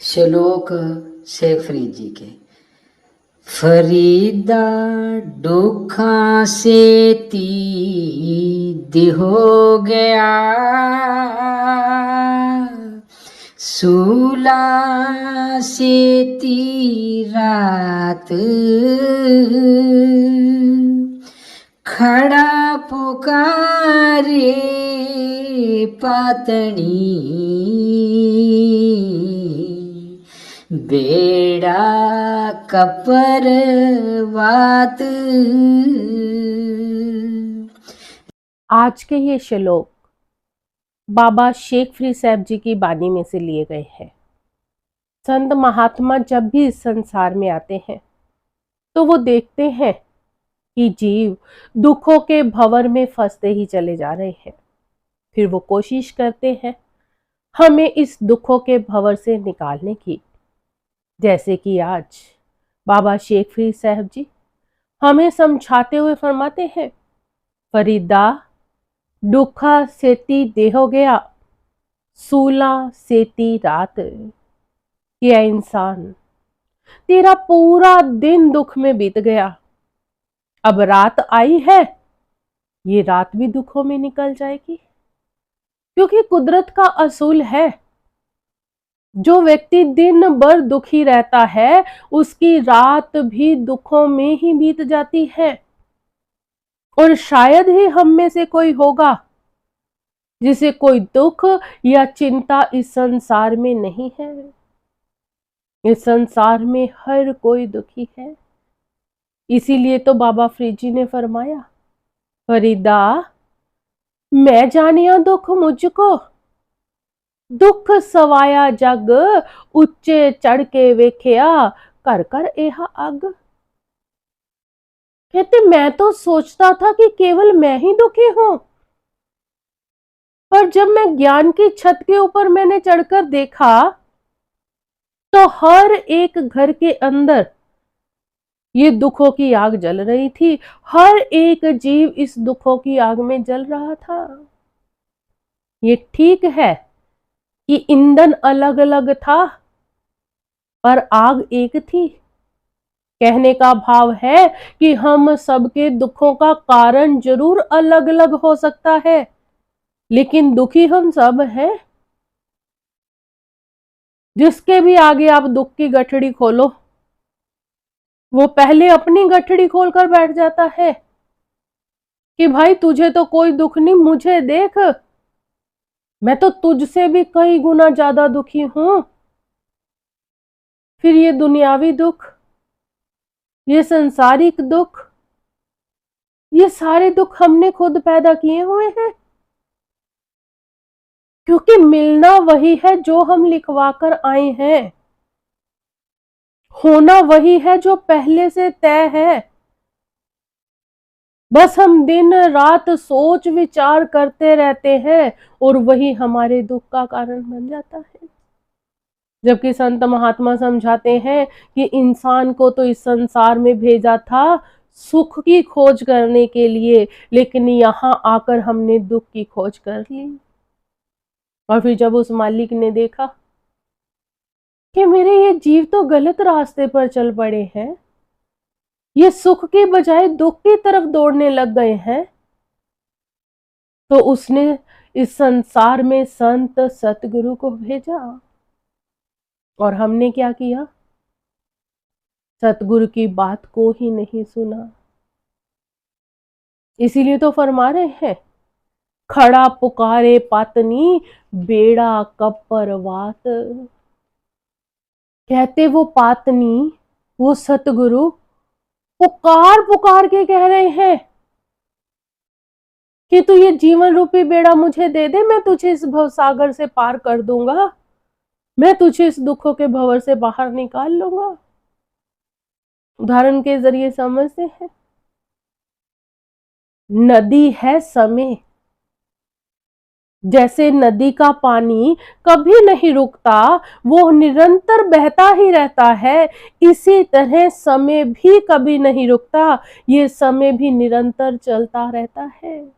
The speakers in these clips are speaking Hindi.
श्लोक शेख फरीद जी के। फरीदा दुखा से ती दिहो गया, सूला से ती रात, खड़ा पुकारे पातनी, बेड़ा कपर वात। आज के ये श्लोक बाबा शेख फरीद साहब जी की बानी में से लिए गए हैं। संत महात्मा जब भी इस संसार में आते हैं तो वो देखते हैं कि जीव दुखों के भंवर में फंसते ही चले जा रहे हैं। फिर वो कोशिश करते हैं हमें इस दुखों के भंवर से निकालने की। जैसे कि आज बाबा शेख फरीद साहब जी हमें समझाते हुए फरमाते हैं, फरीदा दुखा सेती देहो गया, सूला सेती रात। क्या इंसान, तेरा पूरा दिन दुख में बीत गया, अब रात आई है, ये रात भी दुखों में निकल जाएगी। क्योंकि कुदरत का असूल है, जो व्यक्ति दिन भर दुखी रहता है उसकी रात भी दुखों में ही बीत जाती है। और शायद ही हम में से कोई होगा जिसे कोई दुख या चिंता इस संसार में नहीं है। इस संसार में हर कोई दुखी है। इसीलिए तो बाबा फरीद जी ने फरमाया, फरीदा मैं जानिया दुख मुझको, दुख सवाया जग, उच्चे चढ़ के वेख्या, कर कर एहा अग। कहते मैं तो सोचता था कि केवल मैं ही दुखी हूं, पर जब मैं ज्ञान की छत के ऊपर मैंने चढ़कर देखा तो हर एक घर के अंदर ये दुखों की आग जल रही थी। हर एक जीव इस दुखों की आग में जल रहा था। ये ठीक है कि ईंधन अलग अलग था पर आग एक थी। कहने का भाव है कि हम सबके दुखों का कारण जरूर अलग अलग हो सकता है, लेकिन दुखी हम सब हैं। जिसके भी आगे आप दुख की गठड़ी खोलो, वो पहले अपनी गठड़ी खोलकर बैठ जाता है कि भाई तुझे तो कोई दुख नहीं, मुझे देख, मैं तो तुझसे भी कई गुना ज्यादा दुखी हूं। फिर ये दुनियावी दुख, ये संसारिक दुख, ये सारे दुख हमने खुद पैदा किए हुए हैं। क्योंकि मिलना वही है जो हम लिखवा कर आए हैं, होना वही है जो पहले से तय है। बस हम दिन रात सोच विचार करते रहते हैं और वही हमारे दुख का कारण बन जाता है। जबकि संत महात्मा समझाते हैं कि इंसान को तो इस संसार में भेजा था सुख की खोज करने के लिए, लेकिन यहां आकर हमने दुख की खोज कर ली। और फिर जब उस मालिक ने देखा कि मेरे ये जीव तो गलत रास्ते पर चल पड़े हैं, ये सुख के बजाय दुख की तरफ दौड़ने लग गए हैं, तो उसने इस संसार में संत सतगुरु को भेजा। और हमने क्या किया? सतगुरु की बात को ही नहीं सुना। इसीलिए तो फरमा रहे हैं, खड़ा पुकारे पातनी, बेड़ा कब परवात। कहते वो पातनी, वो सतगुरु पुकार पुकार के कह रहे हैं कि तू ये जीवन रूपी बेड़ा मुझे दे दे, मैं तुझे इस भवसागर से पार कर दूंगा, मैं तुझे इस दुखों के भंवर से बाहर निकाल लूंगा। उदाहरण के जरिए समझते हैं, नदी है समय, जैसे नदी का पानी कभी नहीं रुकता, वो निरंतर बहता ही रहता है, इसी तरह समय भी कभी नहीं रुकता, ये समय भी निरंतर चलता रहता है।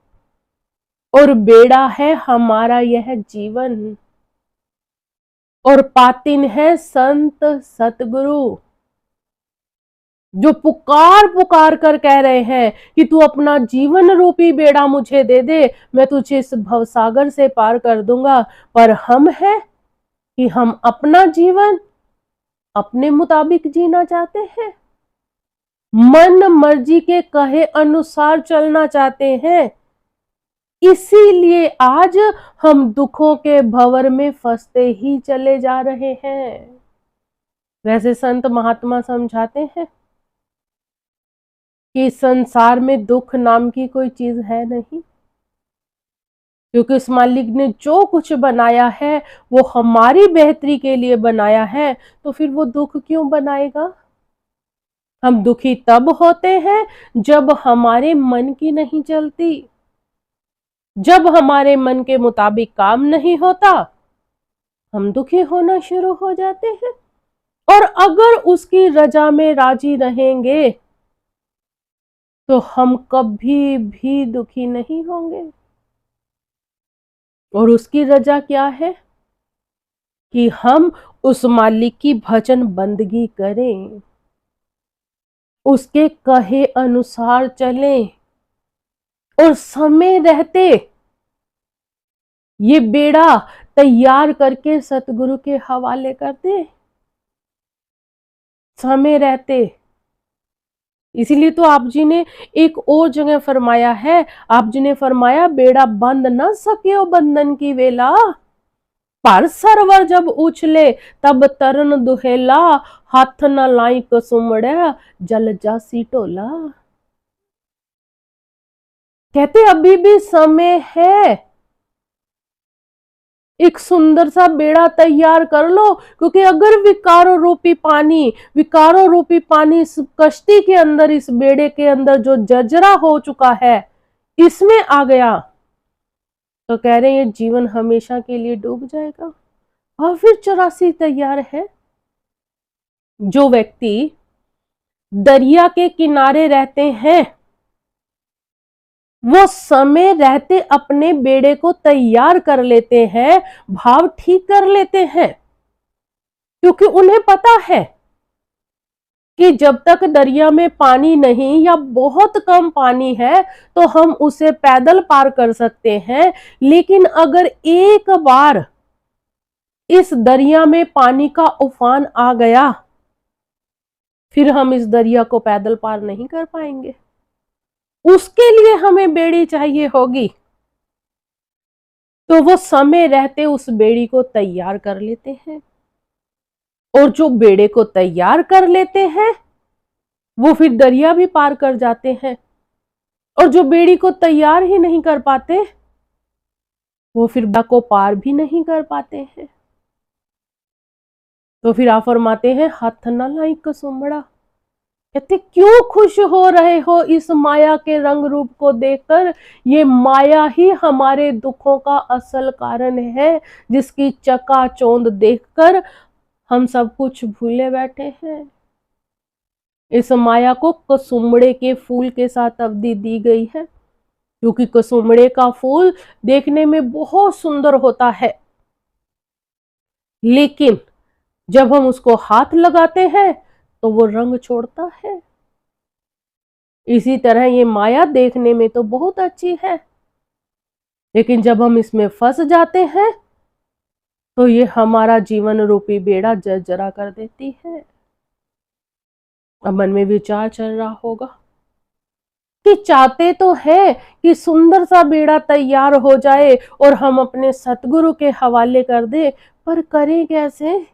और बेड़ा है हमारा यह जीवन। और पातिन है संत सतगुरु, जो पुकार पुकार कर कह रहे हैं कि तू अपना जीवन रूपी बेड़ा मुझे दे दे, मैं तुझे इस भवसागर से पार कर दूंगा। पर हम हैं कि हम अपना जीवन अपने मुताबिक जीना चाहते हैं, मन मर्जी के कहे अनुसार चलना चाहते हैं। इसीलिए आज हम दुखों के भंवर में फंसते ही चले जा रहे हैं। वैसे संत महात्मा समझाते हैं कि संसार में दुख नाम की कोई चीज है नहीं, क्योंकि उस मालिक ने जो कुछ बनाया है वो हमारी बेहतरी के लिए बनाया है, तो फिर वो दुख क्यों बनाएगा। हम दुखी तब होते हैं जब हमारे मन की नहीं चलती, जब हमारे मन के मुताबिक काम नहीं होता, हम दुखी होना शुरू हो जाते हैं। और अगर उसकी रजा में राजी रहेंगे तो हम कभी भी दुखी नहीं होंगे। और उसकी रजा क्या है कि हम उस मालिक की भजन बंदगी करें, उसके कहे अनुसार चलें और समय रहते ये बेड़ा तैयार करके सतगुरु के हवाले कर दे, समय रहते। इसीलिए तो आप जी ने एक और जगह फरमाया है, आप जी ने फरमाया बेड़ा बंद न सके बंधन की वेला, पर सरवर जब उछले तब तरन दुहेला, हाथ न लाई कसुमड़ा जल जासी टोला। कहते अभी भी समय है, एक सुंदर सा बेड़ा तैयार कर लो, क्योंकि अगर विकारों रूपी पानी इस कश्ती के अंदर, इस बेड़े के अंदर जो जर्जरा हो चुका है इसमें आ गया, तो कह रहे हैं ये जीवन हमेशा के लिए डूब जाएगा। और फिर 84 तैयार है। जो व्यक्ति दरिया के किनारे रहते हैं वो समय रहते अपने बेड़े को तैयार कर लेते हैं, भाव ठीक कर लेते हैं, क्योंकि उन्हें पता है कि जब तक दरिया में पानी नहीं या बहुत कम पानी है तो हम उसे पैदल पार कर सकते हैं। लेकिन अगर एक बार इस दरिया में पानी का उफान आ गया फिर हम इस दरिया को पैदल पार नहीं कर पाएंगे। उसके लिए हमें बेड़ी चाहिए होगी, तो वो समय रहते उस बेड़ी को तैयार कर लेते हैं। और जो बेड़े को तैयार कर लेते हैं वो फिर दरिया भी पार कर जाते हैं। और जो बेड़ी को तैयार ही नहीं कर पाते वो फिर दरिया को पार भी नहीं कर पाते हैं। तो फिर आप फरमाते हैं हाथ न लाई कसुमड़ा। कहते क्यों खुश हो रहे हो इस माया के रंग रूप को देखकर, ये माया ही हमारे दुखों का असल कारण है, जिसकी चकाचौंध देखकर हम सब कुछ भूले बैठे हैं। इस माया को कसुम्बड़े के फूल के साथ अवधि दी गई है, क्योंकि कसुम्बड़े का फूल देखने में बहुत सुंदर होता है, लेकिन जब हम उसको हाथ लगाते हैं तो वो रंग छोड़ता है। इसी तरह ये माया देखने में तो बहुत अच्छी है, लेकिन जब हम इसमें फंस जाते हैं तो ये हमारा जीवन रूपी बेड़ा जर्जरा कर देती है। अब मन में विचार चल रहा होगा कि चाहते तो है कि सुंदर सा बेड़ा तैयार हो जाए और हम अपने सतगुरु के हवाले कर दे, पर करें कैसे।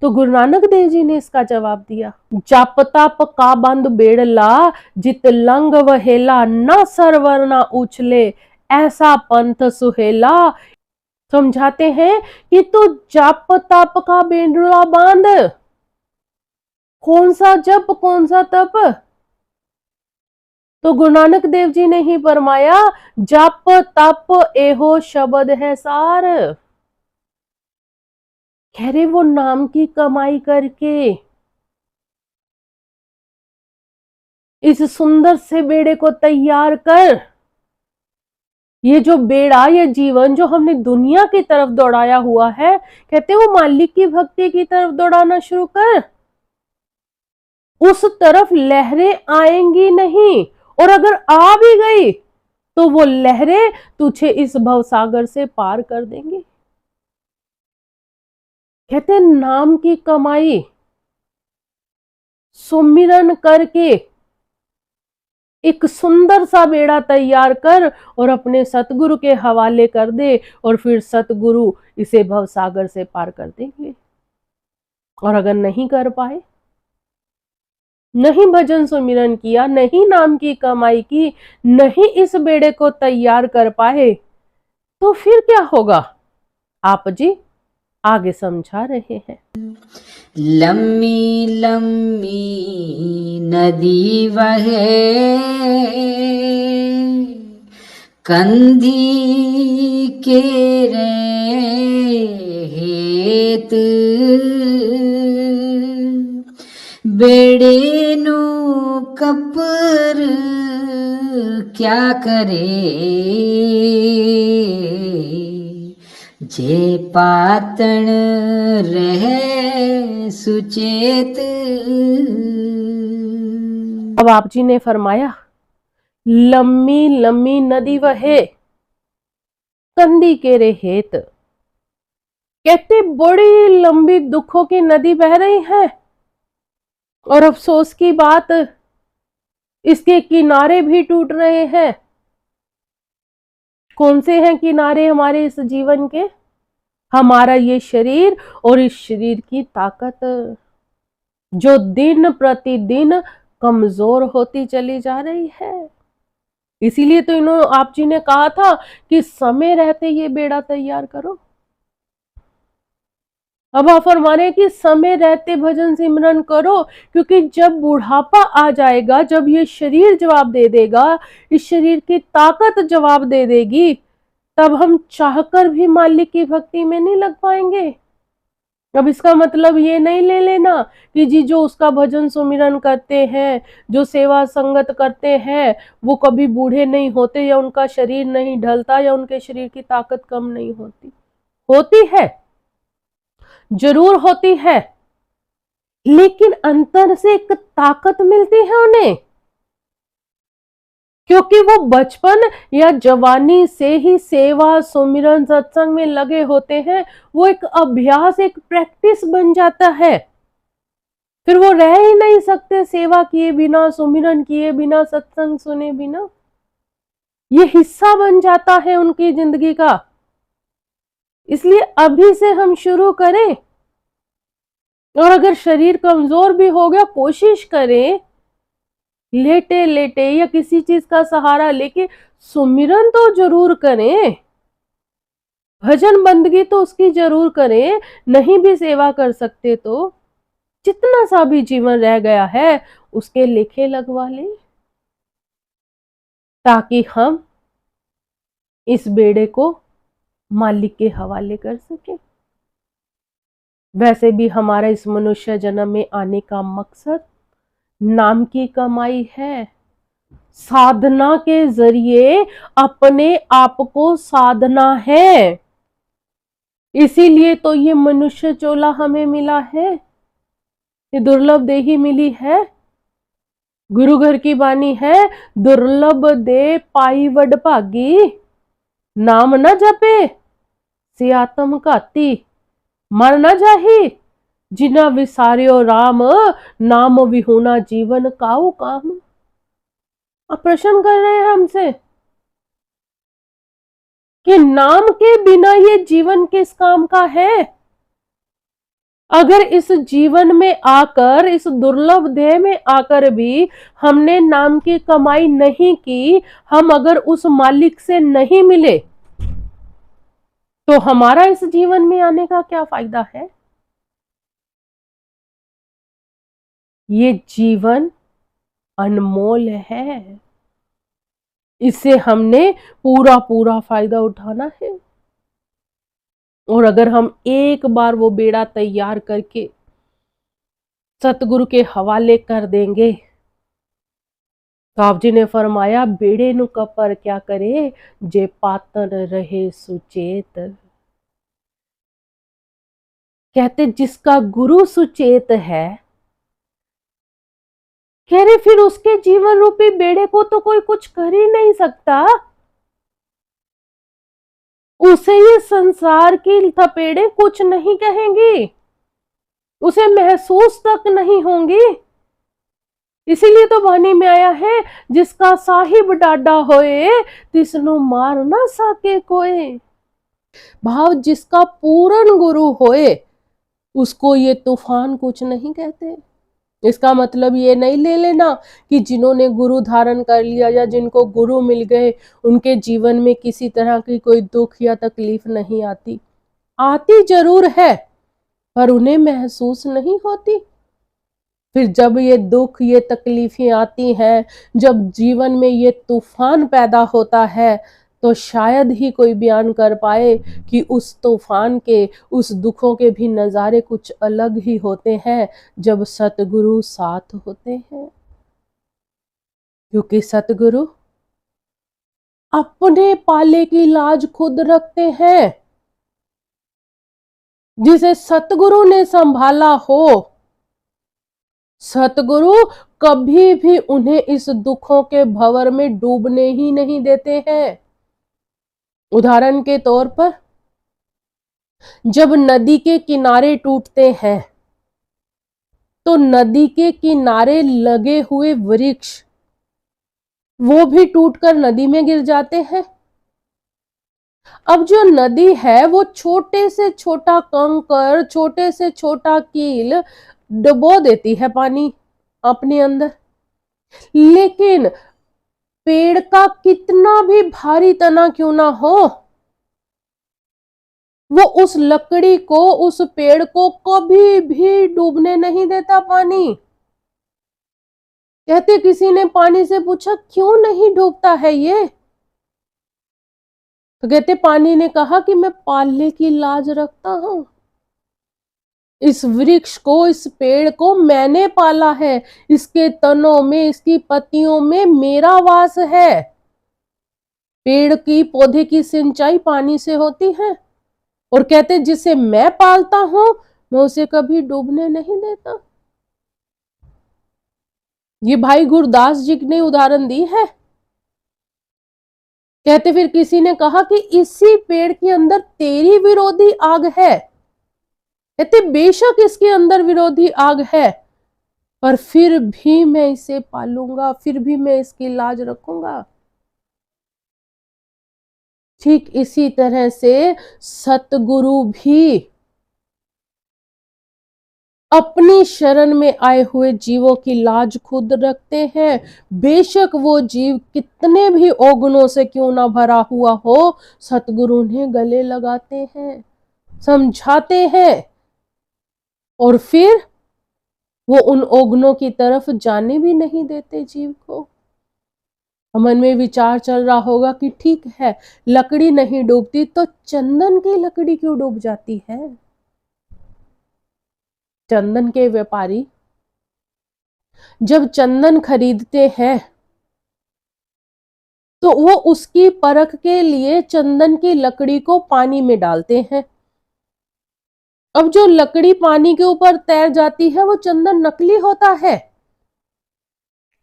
तो गुरु नानक देव जी ने इसका जवाब दिया, जप तप का बंद बेड़ला, जित लंग वहेला, न सरवर न उछले, ऐसा पंथ सुहेला। समझाते हैं कि तू जप तप का बेड़ला बांध। कौन सा जप कौन सा तप। तो गुरु नानक देव जी ने ही फरमाया जप तप एहो शब्द है सार। कह रहे वो नाम की कमाई करके इस सुंदर से बेड़े को तैयार कर, ये जो बेड़ा, ये जीवन जो हमने दुनिया की तरफ दौड़ाया हुआ है, कहते वो मालिक की भक्ति की तरफ दौड़ाना शुरू कर, उस तरफ लहरें आएंगी नहीं, और अगर आ भी गई तो वो लहरें तुझे इस भवसागर से पार कर देंगी। कहते नाम की कमाई सुमिरन करके एक सुंदर सा बेड़ा तैयार कर और अपने सतगुरु के हवाले कर दे, और फिर सतगुरु इसे भवसागर से पार कर देंगे। और अगर नहीं कर पाए, नहीं भजन सुमिरन किया, नहीं नाम की कमाई की, नहीं इस बेड़े को तैयार कर पाए, तो फिर क्या होगा? आप जी आगे समझा रहे हैं। लम्मी लम्मी नदी वहे, कंधी के हेत, बेड़े नु कपर क्या करे, जे पातन रहे सुचेत। अब आप जी ने फरमाया लम्मी लम्मी नदी वहे, कंदी के रे हेत। कहते बड़ी लंबी दुखों की नदी बह रही है, और अफसोस की बात इसके किनारे भी टूट रहे हैं। कौन से हैं किनारे हमारे इस जीवन के? हमारा ये शरीर और इस शरीर की ताकत, जो दिन प्रतिदिन कमजोर होती चली जा रही है। इसीलिए तो आप जी ने कहा था कि समय रहते ये बेड़ा तैयार करो। अब आप फरमा रहे कि समय रहते भजन सिमरन करो, क्योंकि जब बुढ़ापा आ जाएगा, जब ये शरीर जवाब दे देगा, इस शरीर की ताकत जवाब दे देगी, तब हम चाहकर भी मालिक की भक्ति में नहीं लग पाएंगे। अब इसका मतलब ये नहीं ले लेना कि जी जो उसका भजन सुमिरन करते हैं, जो सेवा संगत करते हैं, वो कभी बूढ़े नहीं होते, या उनका शरीर नहीं ढलता, या उनके शरीर की ताकत कम नहीं होती। होती है, जरूर होती है, लेकिन अंतर से एक ताकत मिलती है उन्हें, क्योंकि वो बचपन या जवानी से ही सेवा सुमिरन सत्संग में लगे होते हैं। वो एक अभ्यास, एक प्रैक्टिस बन जाता है। फिर वो रह ही नहीं सकते सेवा किए बिना, सुमिरन किए बिना, सत्संग सुने बिना। ये हिस्सा बन जाता है उनकी जिंदगी का। इसलिए अभी से हम शुरू करें, और अगर शरीर कमजोर भी हो गया, कोशिश करें लेटे लेटे या किसी चीज का सहारा लेके सुमिरन तो जरूर करें, भजन बंदगी तो उसकी जरूर करें। नहीं भी सेवा कर सकते तो जितना सा भी जीवन रह गया है उसके लेखे लगवा ले, ताकि हम इस बेड़े को मालिक के हवाले कर सके। वैसे भी हमारा इस मनुष्य जन्म में आने का मकसद नाम की कमाई है, साधना के जरिए अपने आप को साधना है। इसीलिए तो ये मनुष्य चोला हमें मिला है, ये दुर्लभ देही मिली है। गुरु घर की बानी है, दुर्लभ दे पाई वड भागी, नाम न जपे से आत्म घाती, मर न जाही जिना विसारियो राम, नाम विहुना जीवन काऊ काम। अब प्रश्न कर रहे हैं हमसे कि नाम के बिना ये जीवन किस काम का है? अगर इस जीवन में आकर, इस दुर्लभ देह में आकर भी हमने नाम की कमाई नहीं की, हम अगर उस मालिक से नहीं मिले, तो हमारा इस जीवन में आने का क्या फायदा है? ये जीवन अनमोल है, इससे हमने पूरा पूरा फायदा उठाना है। और अगर हम एक बार वो बेड़ा तैयार करके सतगुरु के हवाले कर देंगे, साहब जी ने फरमाया, बेड़े नु कपर क्या करे, जे पातन रहे सुचेत। कहते जिसका गुरु सुचेत है, कह रहे फिर उसके जीवन रूपी बेड़े को तो कोई कुछ कर ही नहीं सकता। उसे ये संसार की थपेड़े कुछ नहीं कहेंगी, उसे महसूस तक नहीं होंगी। इसीलिए तो वाणी में आया है, जिसका साहिब डाडा होए, तिसनु मार ना सके कोई। भाव जिसका पूर्ण गुरु होए, उसको ये तूफान कुछ नहीं कहते। इसका मतलब ये नहीं ले लेना कि जिन्होंने गुरु धारण कर लिया या जिनको गुरु मिल गए उनके जीवन में किसी तरह की कोई दुख या तकलीफ नहीं आती। आती जरूर है, पर उन्हें महसूस नहीं होती। फिर जब ये दुख, ये तकलीफें आती हैं, जब जीवन में ये तूफान पैदा होता है, तो शायद ही कोई बयान कर पाए कि उस तूफान के, उस दुखों के भी नज़ारे कुछ अलग ही होते हैं जब सतगुरु साथ होते हैं। क्योंकि सतगुरु अपने पाले की लाज खुद रखते हैं। जिसे सतगुरु ने संभाला हो, सतगुरु कभी भी उन्हें इस दुखों के भंवर में डूबने ही नहीं देते हैं। उदाहरण के तौर पर, जब नदी के किनारे टूटते हैं तो नदी के किनारे लगे हुए वृक्ष वो भी टूटकर नदी में गिर जाते हैं। अब जो नदी है वो छोटे से छोटा कंकर, छोटे से छोटा कील डुबो देती है पानी अपने अंदर, लेकिन पेड़ का कितना भी भारी तना क्यों ना हो, वो उस लकड़ी को, उस पेड़ को कभी भी डूबने नहीं देता पानी। कहते किसी ने पानी से पूछा, क्यों नहीं डूबता है ये? तो कहते पानी ने कहा कि मैं पालने की लाज रखता हूं। इस वृक्ष को, इस पेड़ को मैंने पाला है, इसके तनों में, इसकी पत्तियों में मेरा वास है। पेड़ की, पौधे की सिंचाई पानी से होती है, और कहते जिसे मैं पालता हूं मैं उसे कभी डूबने नहीं देता। ये भाई गुरदास जी ने उदाहरण दी है। कहते फिर किसी ने कहा कि इसी पेड़ के अंदर तेरी विरोधी आग है। कहते बेशक इसके अंदर विरोधी आग है, पर फिर भी मैं इसे पालूंगा, फिर भी मैं इसकी लाज रखूंगा। ठीक इसी तरह से सतगुरु भी अपनी शरण में आए हुए जीवों की लाज खुद रखते हैं। बेशक वो जीव कितने भी अवगुणों से क्यों ना भरा हुआ हो, सतगुरु उन्हें गले लगाते हैं, समझाते हैं, और फिर वो उन अवगुणों की तरफ जाने भी नहीं देते जीव को। मन में विचार चल रहा होगा कि ठीक है, लकड़ी नहीं डूबती तो चंदन की लकड़ी क्यों डूब जाती है? चंदन के व्यापारी जब चंदन खरीदते हैं तो वो उसकी परख के लिए चंदन की लकड़ी को पानी में डालते हैं। अब जो लकड़ी पानी के ऊपर तैर जाती है वो चंदन नकली होता है,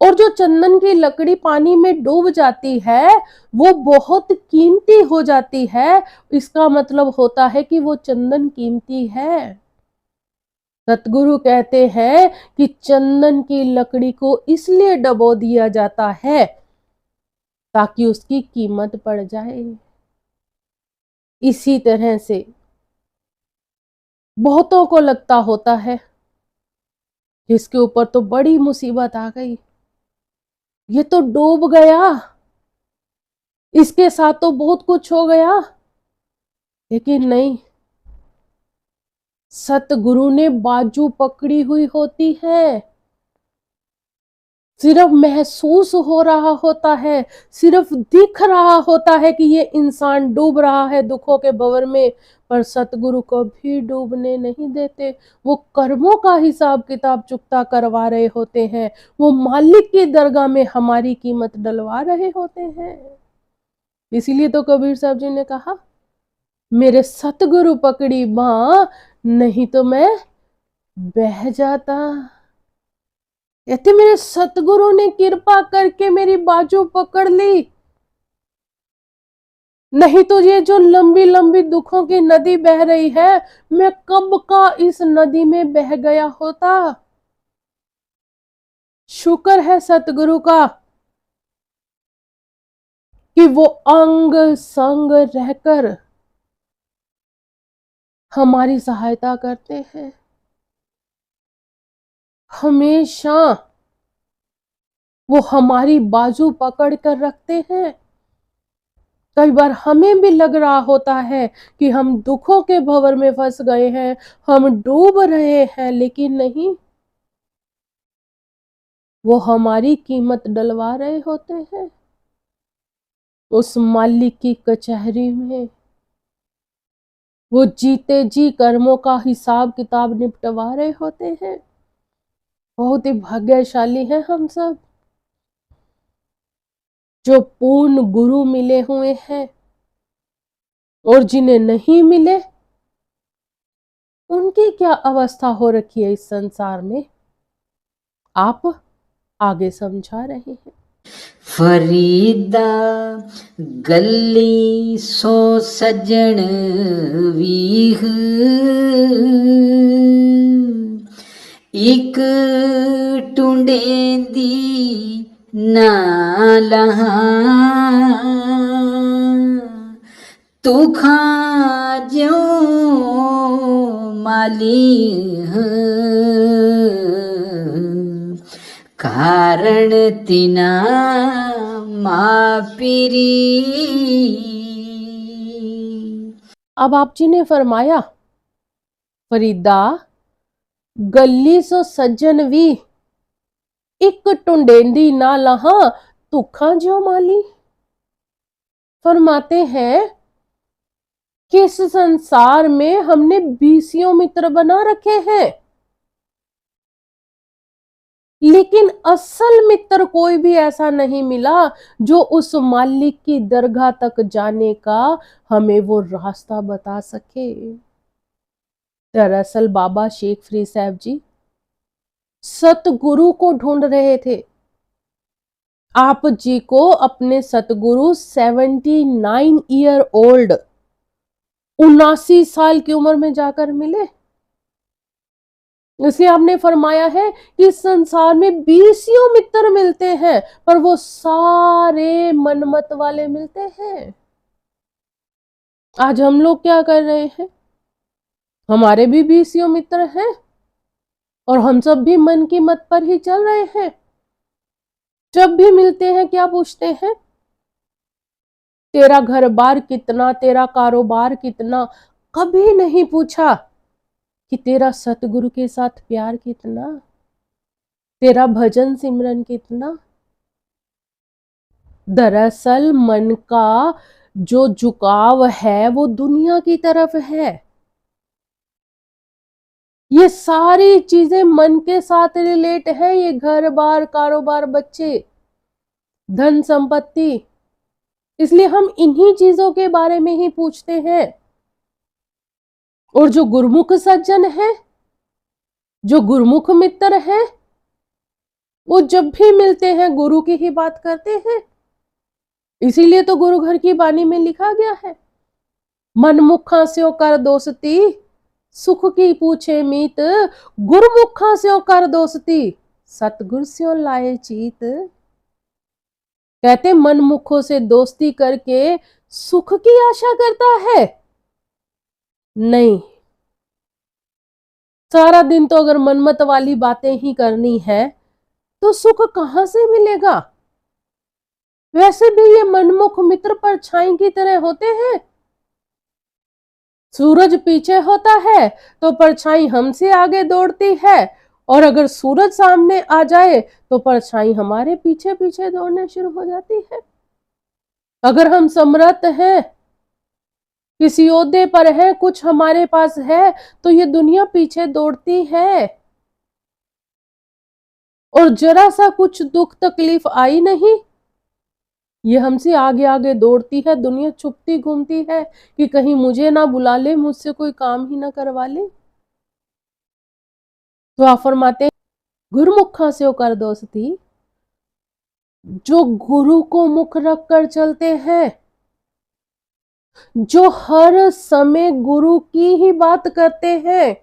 और जो चंदन की लकड़ी पानी में डूब जाती है वो बहुत कीमती हो जाती है। इसका मतलब होता है कि वो चंदन कीमती है। सतगुरु कहते हैं कि चंदन की लकड़ी को इसलिए डबो दिया जाता है ताकि उसकी कीमत बढ़ जाए। इसी तरह से बहुतों को लगता होता है जिसके ऊपर तो बड़ी मुसीबत आ गई, ये तो डूब गया, इसके साथ तो बहुत कुछ हो गया, लेकिन नहीं, सतगुरु ने बाजू पकड़ी हुई होती है। सिर्फ महसूस हो रहा होता है, सिर्फ दिख रहा होता है कि ये इंसान डूब रहा है दुखों के भंवर में, पर सतगुरु कभी डूबने नहीं देते। वो कर्मों का हिसाब किताब चुकता करवा रहे होते हैं, वो मालिक की दरगाह में हमारी कीमत डलवा रहे होते हैं। इसीलिए तो कबीर साहब जी ने कहा, मेरे सतगुरु पकड़ी बाँ, नहीं तो मैं बह जाता। कहते मेरे सतगुरु ने कृपा करके मेरी बाजू पकड़ ली, नहीं तो ये जो लंबी लंबी दुखों की नदी बह रही है, मैं कब का इस नदी में बह गया होता। शुक्र है सतगुरु का कि वो अंग संग रहकर हमारी सहायता करते हैं। हमेशा वो हमारी बाजू पकड़ कर रखते हैं। कई बार हमें भी लग रहा होता है कि हम दुखों के भंवर में फंस गए हैं, हम डूब रहे हैं, लेकिन नहीं, वो हमारी कीमत डलवा रहे होते हैं उस मालिक की कचहरी में। वो जीते जी कर्मों का हिसाब किताब निपटवा रहे होते हैं। बहुत ही भाग्यशाली हैं हम सब जो पूर्ण गुरु मिले हुए हैं, और जिन्हें नहीं मिले उनकी क्या अवस्था हो रखी है इस संसार में, आप आगे समझा रहे हैं। फरीदा गली सो सजन वीह, एक टुंडेंदी ना लहा, तुखा ज्यों माली कारण तिना मापिरी। अब आप जी ने फरमाया, फरीदा गली सो सज्जन वी, एक टुंडेंदी ना लहा, तुखा जो माली। फरमाते हैं कि इस संसार में हमने बीसियों मित्र बना रखे हैं, लेकिन असल मित्र कोई भी ऐसा नहीं मिला जो उस मालिक की दरगाह तक जाने का हमें वो रास्ता बता सके। दरअसल बाबा शेख फरीद साहब जी सतगुरु को ढूंढ रहे थे। आप जी को अपने सतगुरु 79 ईयर ओल्ड, 79 साल की उम्र में जाकर मिले। इसलिए आपने फरमाया है कि इस संसार में बीसियों मित्र मिलते हैं, पर वो सारे मनमत वाले मिलते हैं। आज हम लोग क्या कर रहे हैं, हमारे भी बीसियों मित्र हैं और हम सब भी मन की मत पर ही चल रहे हैं। जब भी मिलते हैं क्या पूछते हैं, तेरा घर बार कितना, तेरा कारोबार कितना। कभी नहीं पूछा कि तेरा सतगुरु के साथ प्यार कितना, तेरा भजन सिमरन कितना। दरअसल मन का जो झुकाव है वो दुनिया की तरफ है। ये सारी चीजें मन के साथ रिलेट है, ये घर बार कारोबार बच्चे धन संपत्ति, इसलिए हम इन्हीं चीजों के बारे में ही पूछते हैं। और जो गुरमुख सज्जन है, जो गुरमुख मित्र है, वो जब भी मिलते हैं गुरु की ही बात करते हैं। इसीलिए तो गुरु घर की बानी में लिखा गया है, मनमुखा स्यों कर दोस्ती, सुख की पूछे मीत, गुरमुखा स्यों कर दोस्ती, सतगुर स्यों लाए चीत। कहते मनमुखों से दोस्ती करके सुख की आशा करता है? नहीं, सारा दिन तो अगर मनमत वाली बातें ही करनी है तो सुख कहां से मिलेगा। वैसे भी ये मनमुख मित्र परछाई की तरह होते हैं। सूरज पीछे होता है तो परछाई हमसे आगे दौड़ती है, और अगर सूरज सामने आ जाए तो परछाई हमारे पीछे पीछे दौड़ने शुरू हो जाती है। अगर हम समर्थ हैं, किसी ओहदे पर है, कुछ हमारे पास है, तो ये दुनिया पीछे दौड़ती है। और जरा सा कुछ दुख तकलीफ आई नहीं, ये हमसे आगे आगे दौड़ती है। दुनिया छुपती घूमती है कि कहीं मुझे ना बुला ले, मुझसे कोई काम ही ना करवा ले। तो आप फरमाते हैं, गुरुमुखा से होकर दोस्ती, जो गुरु को मुख रख कर चलते हैं, जो हर समय गुरु की ही बात करते हैं,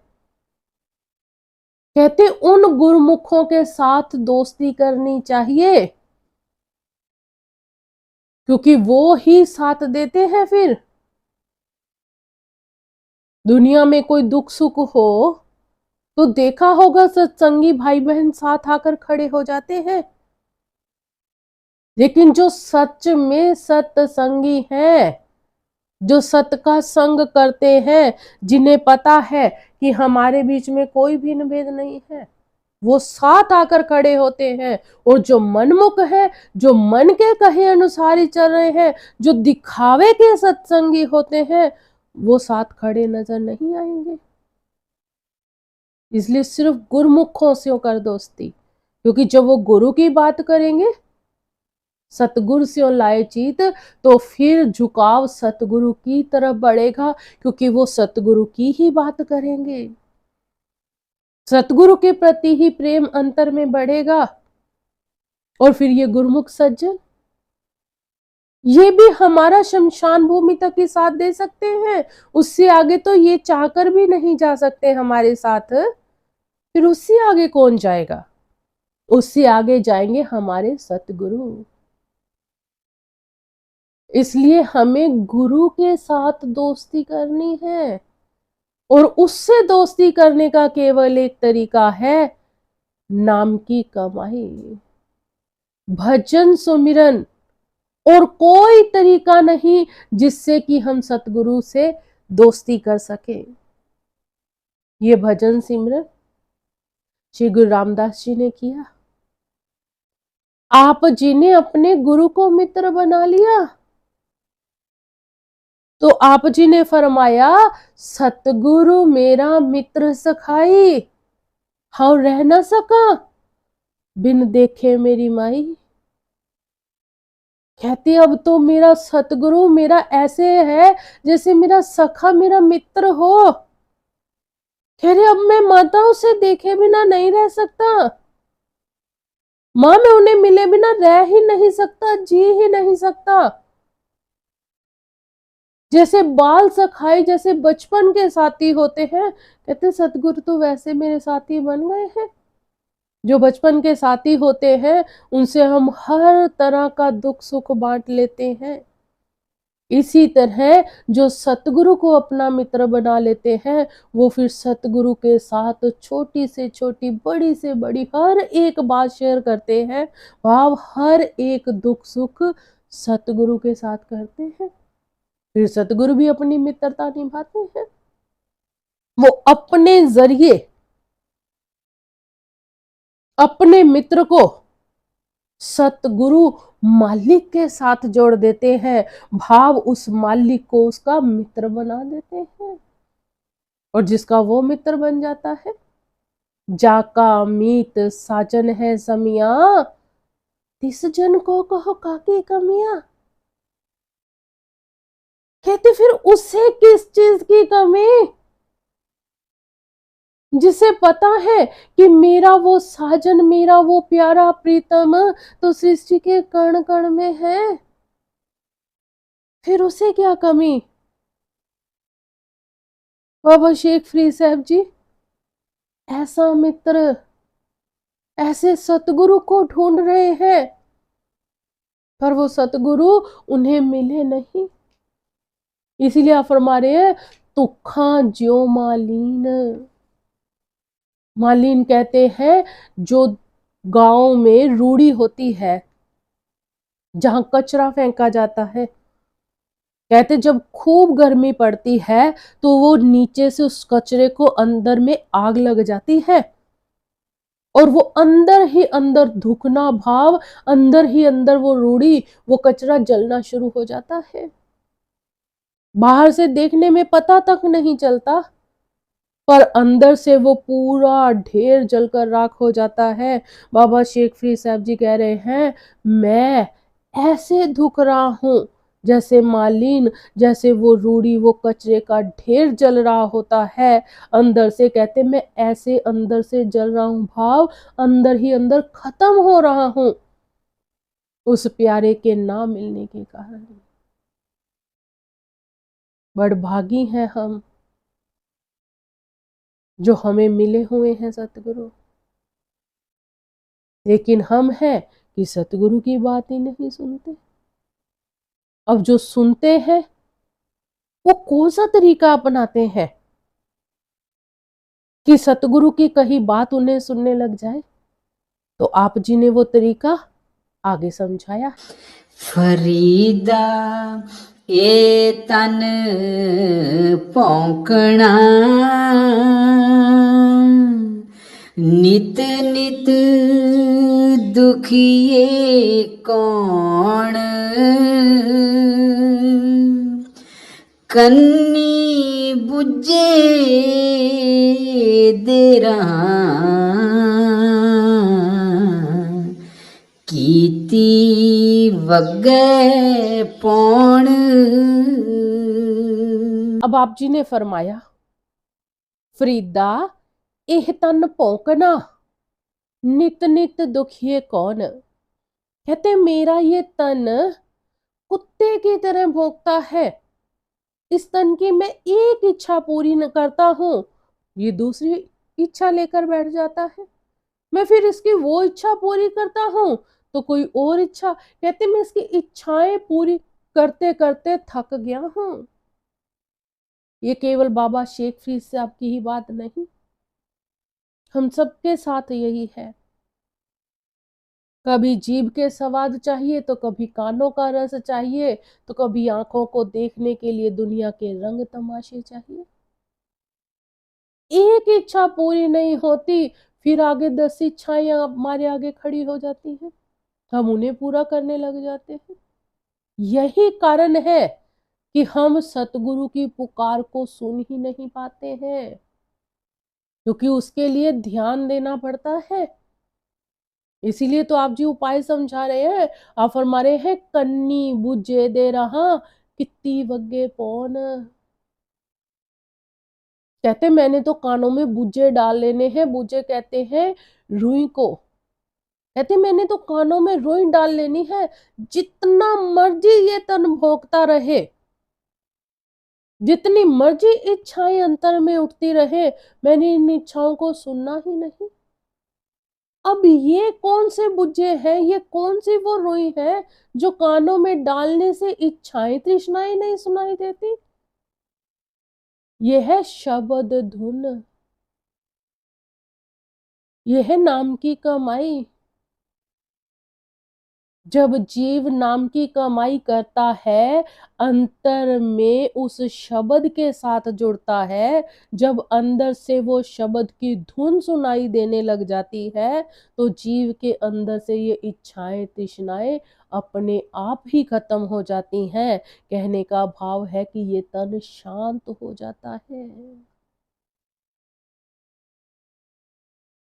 कहते उन गुरुमुखों के साथ दोस्ती करनी चाहिए, क्योंकि वो ही साथ देते हैं। फिर दुनिया में कोई दुख सुख हो तो देखा होगा सत्संगी भाई बहन साथ आकर खड़े हो जाते हैं, लेकिन जो सच में सत्संगी हैं, जो सत का संग करते हैं, जिन्हें पता है कि हमारे बीच में कोई भी भेद नहीं है, वो साथ आकर खड़े होते हैं। और जो मनमुख है, जो मन के कहे अनुसार ही चल रहे हैं, जो दिखावे के सत्संगी होते हैं, वो साथ खड़े नजर नहीं आएंगे। इसलिए सिर्फ गुरुमुखों से होकर दोस्ती, क्योंकि जब वो गुरु की बात करेंगे, सतगुरु से लाए चीत, तो फिर झुकाव सतगुरु की तरफ बढ़ेगा, क्योंकि वो सतगुरु की ही बात करेंगे। सतगुरु के प्रति ही प्रेम अंतर में बढ़ेगा। और फिर ये गुरुमुख सज्जन, ये भी हमारा शमशान भूमि तक ही साथ दे सकते हैं, उससे आगे तो ये चाहकर भी नहीं जा सकते हमारे साथ। फिर उससे आगे कौन जाएगा? उससे आगे जाएंगे हमारे सतगुरु। इसलिए हमें गुरु के साथ दोस्ती करनी है, और उससे दोस्ती करने का केवल एक तरीका है, नाम की कमाई, भजन सुमिरन। और कोई तरीका नहीं जिससे कि हम सतगुरु से दोस्ती कर सके। ये भजन सिमरन श्री गुरु रामदास जी ने किया। आप जी ने अपने गुरु को मित्र बना लिया, तो आप जी ने फरमाया, सतगुरु मेरा मित्र सखाई, हाँ रह न सका बिन देखे मेरी माई। कहते अब तो मेरा सतगुरु मेरा ऐसे है जैसे मेरा सखा, मेरा मित्र हो। कह रहे अब मैं माताओं से देखे बिना नहीं रह सकता, मां मैं उन्हें मिले बिना रह ही नहीं सकता, जी ही नहीं सकता। जैसे बाल सखाई, जैसे बचपन के साथी होते हैं, कहते सतगुरु तो वैसे मेरे साथी बन गए हैं। जो बचपन के साथी होते हैं उनसे हम हर तरह का दुख सुख बांट लेते हैं। इसी तरह जो सतगुरु को अपना मित्र बना लेते हैं, वो फिर सतगुरु के साथ छोटी से छोटी, बड़ी से बड़ी हर एक बात शेयर करते हैं। भाव हर एक दुख सुख सतगुरु के साथ करते हैं। फिर सतगुरु भी अपनी मित्रता निभाते हैं। वो अपने जरिए अपने मित्र को सतगुरु मालिक के साथ जोड़ देते हैं। भाव उस मालिक को उसका मित्र बना देते हैं, और जिसका वो मित्र बन जाता है, जाका मीत साजन है समिया, तिस जन को कहो काकी कमियां। कहते फिर उससे किस चीज की कमी, जिसे पता है कि मेरा वो साजन, मेरा वो प्यारा प्रीतम तो सृष्टि के कण कण में है, फिर उसे क्या कमी। बाबा शेख फरीद साहब जी ऐसा मित्र, ऐसे सतगुरु को ढूंढ रहे हैं, पर वो सतगुरु उन्हें मिले नहीं। इसीलिए आप फरमा रहे हैं, तुखा ज्यो मालीन। मालीन कहते हैं जो गांव में रूढ़ी होती है, जहां कचरा फेंका जाता है। कहते जब खूब गर्मी पड़ती है तो वो नीचे से उस कचरे को अंदर में आग लग जाती है, और वो अंदर ही अंदर धुकना भाव, अंदर ही अंदर वो रूढ़ी, वो कचरा जलना शुरू हो जाता है। बाहर से देखने में पता तक नहीं चलता, पर अंदर से वो पूरा ढेर जलकर राख हो जाता है। बाबा शेख फरीद साहब जी कह रहे हैं, मैं ऐसे धुक रहा हूं जैसे मालिन, जैसे वो रूड़ी, वो कचरे का ढेर जल रहा होता है अंदर से। कहते मैं ऐसे अंदर से जल रहा हूं भाव, अंदर ही अंदर खत्म हो रहा हूं उस प्यारे के ना मिलने के कारण। बड़भागी हैं हम जो हमें मिले हुए हैं सतगुरु, लेकिन हम हैं कि सतगुरु की बात ही नहीं सुनते। अब जो सुनते हैं वो कौन सा तरीका अपनाते हैं कि सतगुरु की कही बात उन्हें सुनने लग जाए? तो आप जी ने वो तरीका आगे समझाया। फरीदा ये तन भौंकना, नित नित दुखिए कौन, कन्नी बुझे दे रहा, कीती वगै पौण। अब आप जी ने फरमाया, फरीदा एह तन भौंकना, नित नित दुखिए कौन। कहते मेरा ये तन कुत्ते की तरह भौंकता है। इस तन की मैं एक इच्छा पूरी न करता हूं, ये दूसरी इच्छा लेकर बैठ जाता है। मैं फिर इसकी वो इच्छा पूरी करता हूं तो कोई और इच्छा। कहते मैं इसकी इच्छाएं पूरी करते करते थक गया हूं। ये केवल बाबा शेख फरीद साहब की ही बात नहीं, हम सबके साथ यही है। कभी जीभ के स्वाद चाहिए तो कभी कानों का रस चाहिए, तो कभी आंखों को देखने के लिए दुनिया के रंग तमाशे चाहिए। एक इच्छा पूरी नहीं होती, फिर आगे 10 इच्छाएं हमारे आगे खड़ी हो जाती हैं, हम उन्हें पूरा करने लग जाते हैं। यही कारण है कि हम सतगुरु की पुकार को सुन ही नहीं पाते हैं, क्योंकि उसके लिए ध्यान देना पड़ता है। इसीलिए तो आप जी उपाय समझा रहे हैं। आप फरमा रहे हैं, कन्नी बुझे दे रहा, कित्ती वगे पौन। कहते मैंने तो कानों में बुझे डाल लेने हैं। बुझे कहते हैं रुई को। कहते मैंने तो कानों में रुई डाल लेनी है, जितना मर्जी ये तन भोंकता रहे, जितनी मर्जी इच्छाएं अंतर में उठती रहे, मैंने इन इच्छाओं को सुनना ही नहीं। अब ये कौन से बुझे हैं, ये कौन सी वो रुई है जो कानों में डालने से इच्छाएं तृष्णाएं नहीं सुनाई देती? ये है शब्द धुन, ये है नाम की कमाई। जब जीव नाम की कमाई करता है, अंतर में उस शब्द के साथ जुड़ता है, जब अंदर से वो शब्द की धुन सुनाई देने लग जाती है, तो जीव के अंदर से ये इच्छाएं तृष्णाएं अपने आप ही खत्म हो जाती हैं। कहने का भाव है कि ये तन शांत हो जाता है,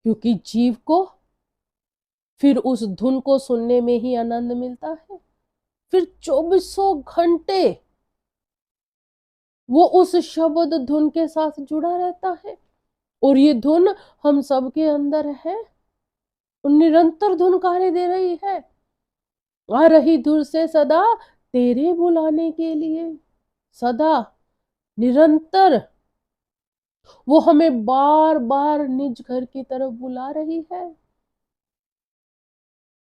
क्योंकि जीव को फिर उस धुन को सुनने में ही आनंद मिलता है। फिर 2400 घंटे वो उस शब्द धुन के साथ जुड़ा रहता है, और ये धुन हम सबके अंदर है। निरंतर धुन कार्य दे रही है, आ रही दूर से सदा तेरे बुलाने के लिए। सदा निरंतर वो हमें बार बार निज घर की तरफ बुला रही है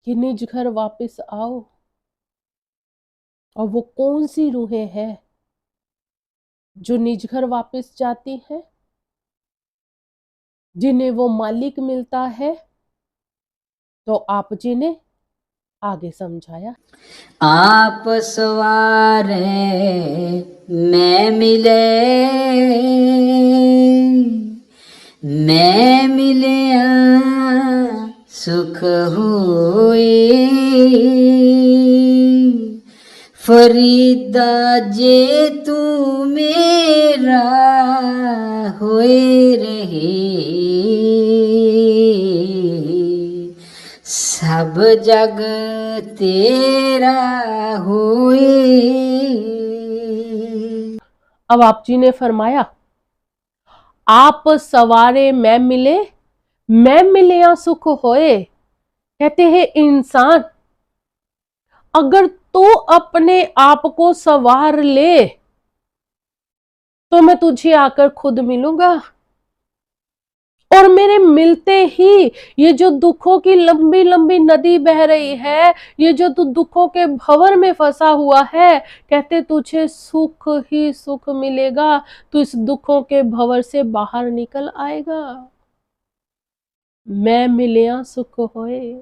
कि निज घर वापस आओ। और वो कौन सी रूहें हैं जो निज घर वापस जाती हैं, जिन्हें वो मालिक मिलता है? तो आप जी ने आगे समझाया। आप सवारे मैं मिले, मैं मिलया सुख होए। फरीदा जे तू मेरा होए रहे, सब जग तेरा होए। अब आप जी ने फरमाया, आप सवारे मैं मिले या सुख होए। कहते हैं इंसान, अगर तू अपने आप को सवार ले तो मैं तुझे आकर खुद मिलूंगा, और मेरे मिलते ही ये जो दुखों की लंबी लंबी नदी बह रही है, ये जो तू दुखों के भंवर में फंसा हुआ है, कहते तुझे सुख ही सुख मिलेगा। तू इस दुखों के भंवर से बाहर निकल आएगा। मैं मिलिया सुख होए।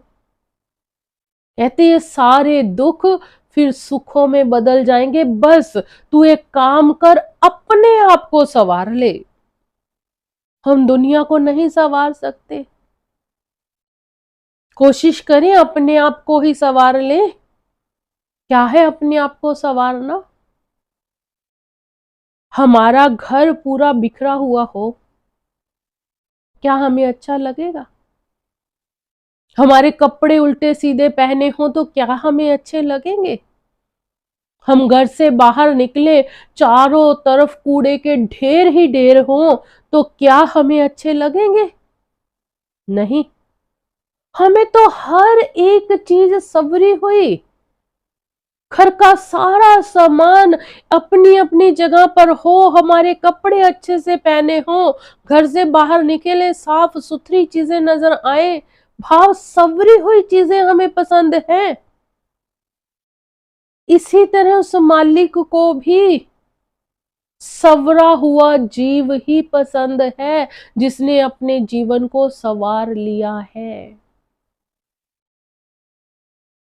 कहते ये सारे दुख फिर सुखों में बदल जाएंगे। बस तू एक काम कर, अपने आप को संवार ले। हम दुनिया को नहीं संवार सकते, कोशिश करें अपने आप को ही संवार ले। क्या है अपने आप को संवारना? हमारा घर पूरा बिखरा हुआ हो, क्या हमें अच्छा लगेगा? हमारे कपड़े उल्टे सीधे पहने हो तो क्या हमें अच्छे लगेंगे? हम घर से बाहर निकले, चारों तरफ कूड़े के ढेर ही ढेर हो तो क्या हमें अच्छे लगेंगे? नहीं। हमें तो हर एक चीज सवरी हुई, घर का सारा सामान अपनी अपनी जगह पर हो, हमारे कपड़े अच्छे से पहने हो, घर से बाहर निकले साफ सुथरी चीजें नजर आए, भाव सवरी हुई चीजें हमें पसंद हैं। इसी तरह उस मालिक को भी सवरा हुआ जीव ही पसंद है, जिसने अपने जीवन को संवार लिया है।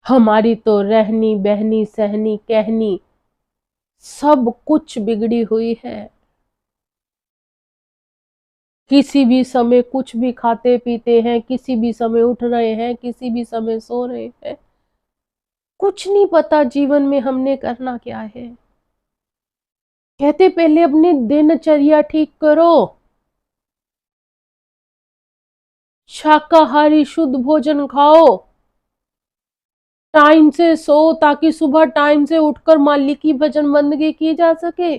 हमारी तो रहनी बहनी सहनी कहनी सब कुछ बिगड़ी हुई है। किसी भी समय कुछ भी खाते पीते हैं, किसी भी समय उठ रहे हैं, किसी भी समय सो रहे हैं। कुछ नहीं पता जीवन में हमने करना क्या है। कहते पहले अपनी दिनचर्या ठीक करो, शाकाहारी शुद्ध भोजन खाओ, टाइम से सो ताकि सुबह टाइम से उठकर मालिक की भजन बंदगी की जा सके।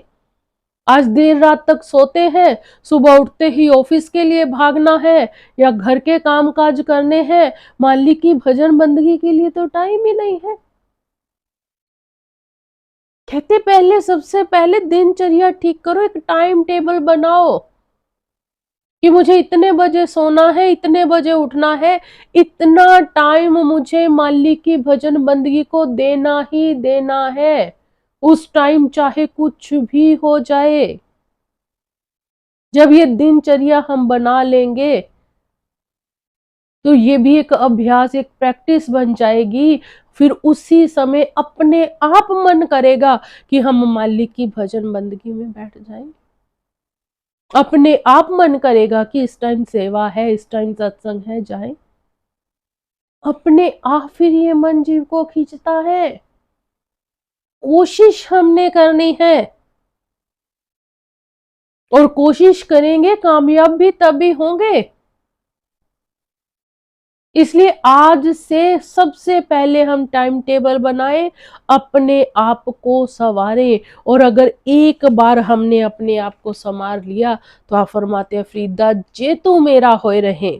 आज देर रात तक सोते हैं, सुबह उठते ही ऑफिस के लिए भागना है या घर के काम काज करने हैं, मालिक की भजन बंदगी के लिए तो टाइम ही नहीं है। कहते पहले सबसे पहले दिनचर्या ठीक करो, एक टाइम टेबल बनाओ कि मुझे इतने बजे सोना है, इतने बजे उठना है, इतना टाइम मुझे मालिक की भजन बंदगी को देना ही देना है। उस टाइम चाहे कुछ भी हो जाए। जब ये दिनचर्या हम बना लेंगे तो ये भी एक अभ्यास, एक प्रैक्टिस बन जाएगी। फिर उसी समय अपने आप मन करेगा कि हम मालिक की भजन बंदगी में बैठ जाएं। अपने आप मन करेगा कि इस टाइम सेवा है, इस टाइम सत्संग है, जाएं। अपने आप फिर ये मन जीव को खींचता है। कोशिश हमने करनी है, और कोशिश करेंगे कामयाब भी तभी होंगे। इसलिए आज से सबसे पहले हम टाइम टेबल बनाएं, अपने आप को संवारें। और अगर एक बार हमने अपने आप को संवार लिया तो आप फरमाते हैं, फरीदा जे तू मेरा होए रहे,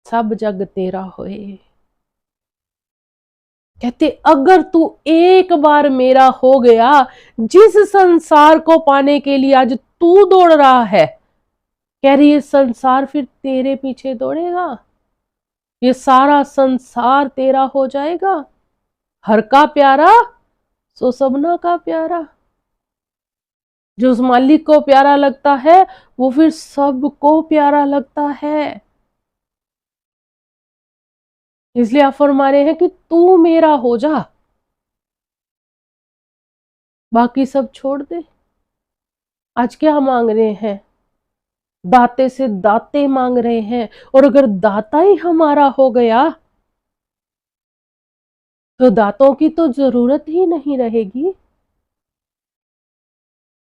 सब जग तेरा होए। कहते अगर तू एक बार मेरा हो गया, जिस संसार को पाने के लिए आज तू दौड़ रहा है, कह रही है संसार फिर तेरे पीछे दौड़ेगा, ये सारा संसार तेरा हो जाएगा। हर का प्यारा सो सबना का प्यारा। जो उस मालिक को प्यारा लगता है वो फिर सबको प्यारा लगता है। इसलिए आप फरमा रहे हैं कि तू मेरा हो जा, बाकी सब छोड़ दे। आज क्या मांग रहे हैं? दाते से दाते मांग रहे हैं, और अगर दाता ही हमारा हो गया तो दातों की तो जरूरत ही नहीं रहेगी।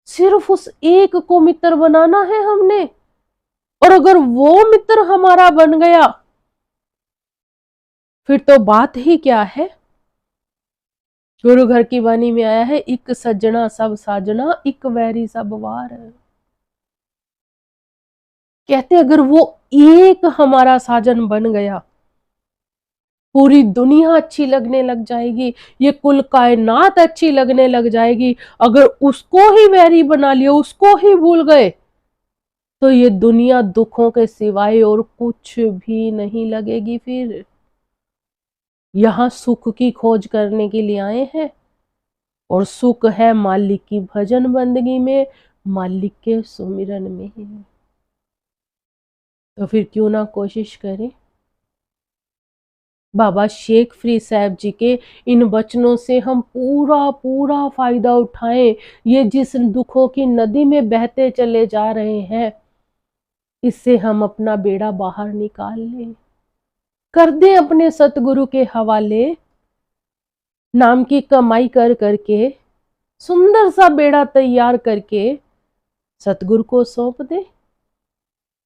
सिर्फ उस एक को मित्र बनाना है हमने, और अगर वो मित्र हमारा बन गया फिर तो बात ही क्या है। गुरु घर की वाणी में आया है, इक सज्जना सब साजना, इक वैरी सब वार। कहते अगर वो एक हमारा साजन बन गया, पूरी दुनिया अच्छी लगने लग जाएगी, ये कुल कायनात अच्छी लगने लग जाएगी। अगर उसको ही वैरी बना लिया, उसको ही भूल गए, तो ये दुनिया दुखों के सिवाय और कुछ भी नहीं लगेगी। फिर यहां सुख की खोज करने के लिए आए हैं, और सुख है मालिक की भजन बंदगी में, मालिक के सुमिरन में ही। तो फिर क्यों ना कोशिश करें। बाबा शेख फरीद साहब जी के इन वचनों से हम पूरा पूरा फायदा उठाएं। ये जिस दुखों की नदी में बहते चले जा रहे हैं, इससे हम अपना बेड़ा बाहर निकाल लें, कर दें अपने सतगुरु के हवाले। नाम की कमाई कर करके सुंदर सा बेड़ा तैयार करके सतगुरु को सौंप दे,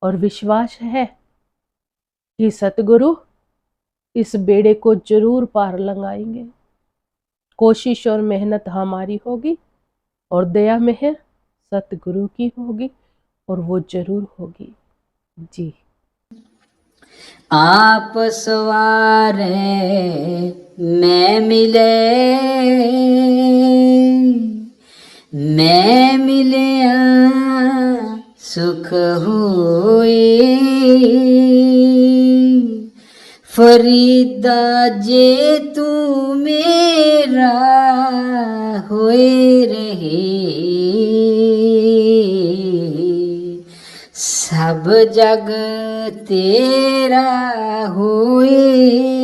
और विश्वास है कि सतगुरु इस बेड़े को जरूर पार लगाएंगे। कोशिश और मेहनत हमारी होगी, और दया मेहर सतगुरु की होगी, और वो जरूर होगी जी। आप सवारे मैं मिले, मैं मिलिया सुख होए। फरीदा जे तू मेरा होए रहे, सब जग तेरा होए।